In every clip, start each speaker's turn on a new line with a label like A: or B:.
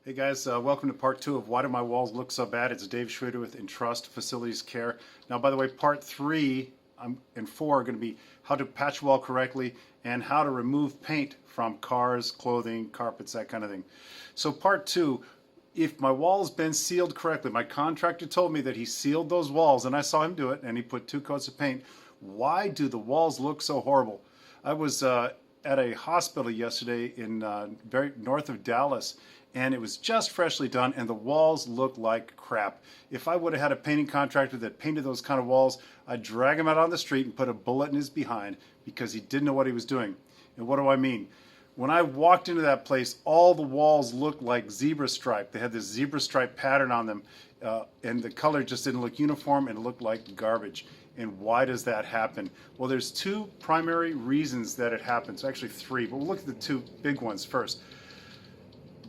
A: Hey guys, welcome to part two of Why Do My Walls Look So Bad? It's Dave Schrader with Entrust Facilities Care. Now, by the way, part three and four are going to be how to patch wall correctly and how to remove paint from cars, clothing, carpets, that kind of thing. So part two, if my wall's been sealed correctly, my contractor told me that he sealed those walls and I saw him do it and he put 2 coats of paint. Why do the walls look so horrible? I was at a hospital yesterday in very north of Dallas, and it was just freshly done and the walls looked like crap. If I would have had a painting contractor that painted those kind of walls, I'd drag him out on the street and put a bullet in his behind because he didn't know what he was doing. And what do I mean? When I walked into that place, all the walls looked like zebra stripe. They had this zebra stripe pattern on them, and the color just didn't look uniform and it looked like garbage. And why does that happen? Well, there's two primary reasons that it happens. Actually, three, but we'll look at the two big ones first.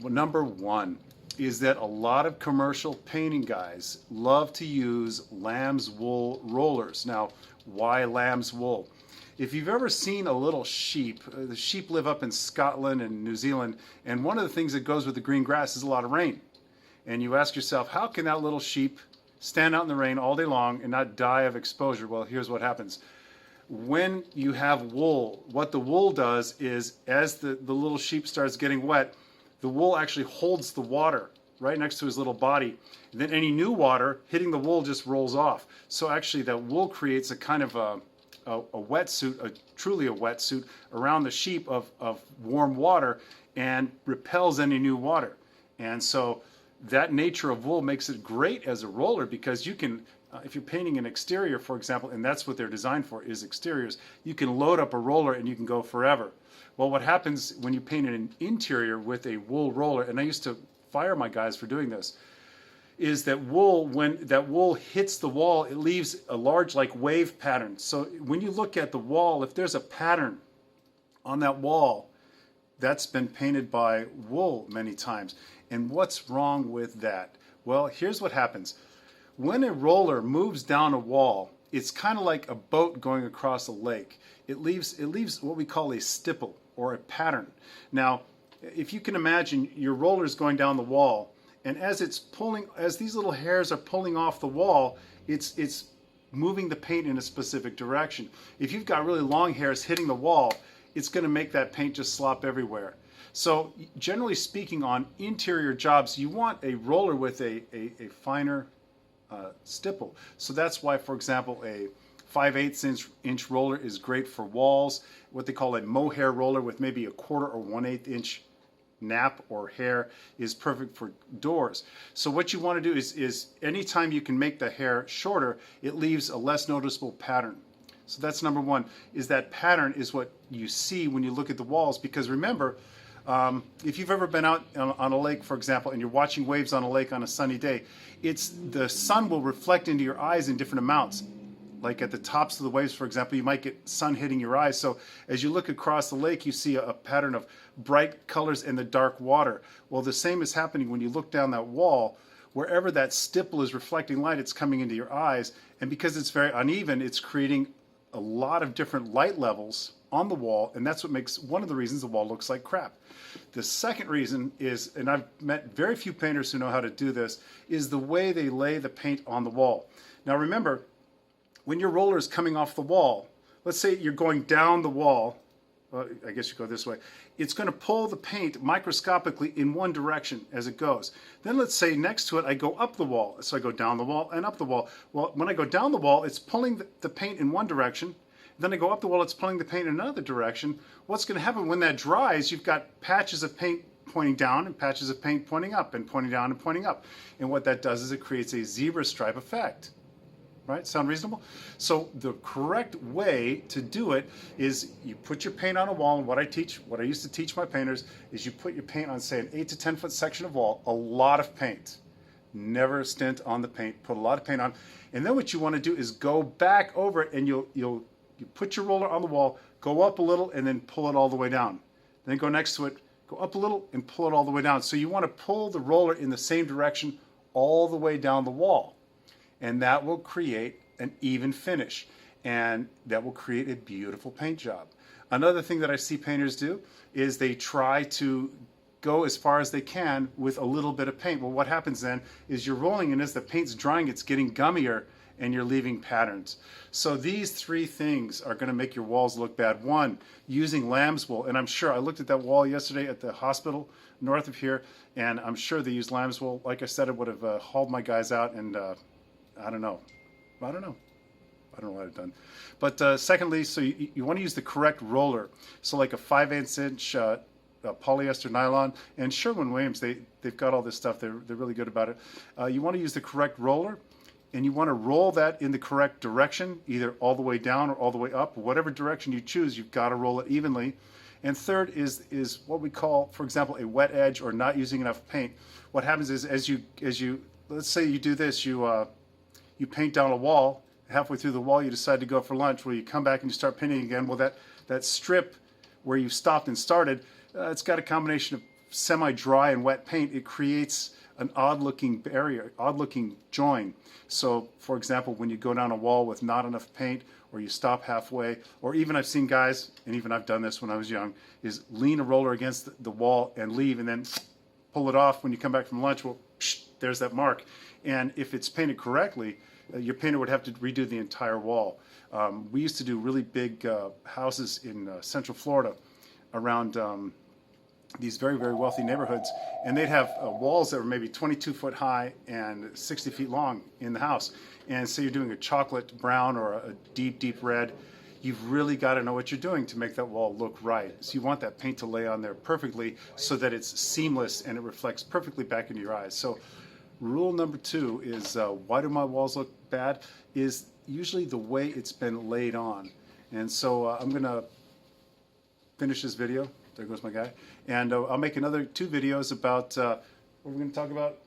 A: Number one is that a lot of commercial painting guys love to use lamb's wool rollers. Now, why lamb's wool? If you've ever seen a little sheep, the sheep live up in Scotland and New Zealand, and one of the things that goes with the green grass is a lot of rain. And you ask yourself, how can that little sheep stand out in the rain all day long and not die of exposure? Well, here's what happens. When you have wool, what the wool does is as the little sheep starts getting wet, the wool actually holds the water right next to his little body. And then any new water hitting the wool just rolls off. So actually that wool creates a kind of a wetsuit, truly a wetsuit around the sheep of warm water and repels any new water. And so that nature of wool makes it great as a roller because you can, if you're painting an exterior, for example, and that's what they're designed for, is exteriors, you can load up a roller and you can go forever. Well, what happens when you paint an interior with a wool roller, and I used to fire my guys for doing this, is that wool, when that wool hits the wall, it leaves a large like wave pattern. So when you look at the wall, if there's a pattern on that wall, that's been painted by wool many times. And what's wrong with that? Well, here's what happens. When a roller moves down a wall, it's kind of like a boat going across a lake. It leaves what we call a stipple or a pattern. Now, if you can imagine your roller's going down the wall, and as these little hairs are pulling off the wall, it's moving the paint in a specific direction. If you've got really long hairs hitting the wall, it's going to make that paint just slop everywhere. So generally speaking, on interior jobs, you want a roller with a finer stipple. So that's why, for example, a 5/8 inch roller is great for walls. What they call a mohair roller with maybe a 1/4 or 1/8 inch nap or hair is perfect for doors. So what you want to do is anytime you can make the hair shorter, it leaves a less noticeable pattern. So that's number one, is that pattern is what you see when you look at the walls. Because remember, if you've ever been out on a lake, for example, and you're watching waves on a lake on a sunny day, the sun will reflect into your eyes in different amounts. Like at the tops of the waves, for example, you might get sun hitting your eyes. So as you look across the lake, you see a pattern of bright colors in the dark water. Well, the same is happening when you look down that wall. Wherever that stipple is reflecting light, it's coming into your eyes. And because it's very uneven, it's creating a lot of different light levels on the wall. And that's what makes one of the reasons the wall looks like crap. The second reason is, and I've met very few painters who know how to do this, is the way they lay the paint on the wall. Now remember, when your roller is coming off the wall, let's say you're going down the wall, well, I guess you go this way, it's going to pull the paint microscopically in one direction as it goes. Then let's say next to it I go up the wall, so I go down the wall and up the wall. Well, when I go down the wall, it's pulling the paint in one direction. Then I go up the wall, it's pulling the paint in another direction. What's going to happen when that dries, you've got patches of paint pointing down and patches of paint pointing up and pointing down and pointing up. And what that does is it creates a zebra stripe effect. Right? Sound reasonable? So the correct way to do it is you put your paint on a wall, and what I used to teach my painters is you put your paint on, say, an 8 to 10 foot section of wall, a lot of paint. Never stint on the paint, put a lot of paint on. And then what you want to do is go back over it, and you put your roller on the wall, go up a little, and then pull it all the way down. Then go next to it, go up a little, and pull it all the way down. So you want to pull the roller in the same direction all the way down the wall. And that will create an even finish, and that will create a beautiful paint job. Another thing that I see painters do is they try to go as far as they can with a little bit of paint. Well, what happens then is you're rolling, and as the paint's drying, it's getting gummier and you're leaving patterns. So these three things are going to make your walls look bad. One, using lamb's wool, and I'm sure I looked at that wall yesterday at the hospital north of here, and I'm sure they used lamb's wool. Like I said, it would have hauled my guys out, and I don't know what I've done. But secondly, so you want to use the correct roller. So like a 5/8 inch polyester nylon, and Sherwin-Williams, they've got all this stuff. They're really good about it. You want to use the correct roller, and you want to roll that in the correct direction, either all the way down or all the way up. Whatever direction you choose, you've got to roll it evenly. And third is what we call, for example, a wet edge or not using enough paint. What happens is as you let's say you do this, you paint down a wall. Halfway through the wall, you decide to go for lunch. Well, you come back and you start painting again. Well, that strip where you stopped and started, it's got a combination of semi-dry and wet paint. It creates an odd-looking barrier, odd-looking join. So, for example, when you go down a wall with not enough paint, or you stop halfway, or even I've seen guys, and even I've done this when I was young, is lean a roller against the wall and leave, and then pull it off when you come back from lunch. Well, there's that mark. And if it's painted correctly, your painter would have to redo the entire wall. We used to do really big houses in Central Florida around these very, very wealthy neighborhoods, and they'd have walls that were maybe 22 foot high and 60 feet long in the house. And so you're doing a chocolate brown or a deep, deep red. You've really got to know what you're doing to make that wall look right. So you want that paint to lay on there perfectly so that it's seamless and it reflects perfectly back into your eyes. So rule number 2 is why do my walls look bad? Is usually the way it's been laid on. And so I'm going to finish this video. There goes my guy. And I'll make another 2 videos about what we're going to talk about: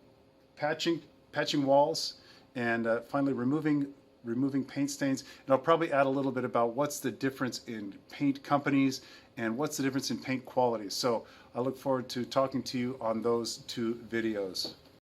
A: patching walls, and finally removing paint stains. And I'll probably add a little bit about what's the difference in paint companies and what's the difference in paint quality. So I look forward to talking to you on those 2 videos.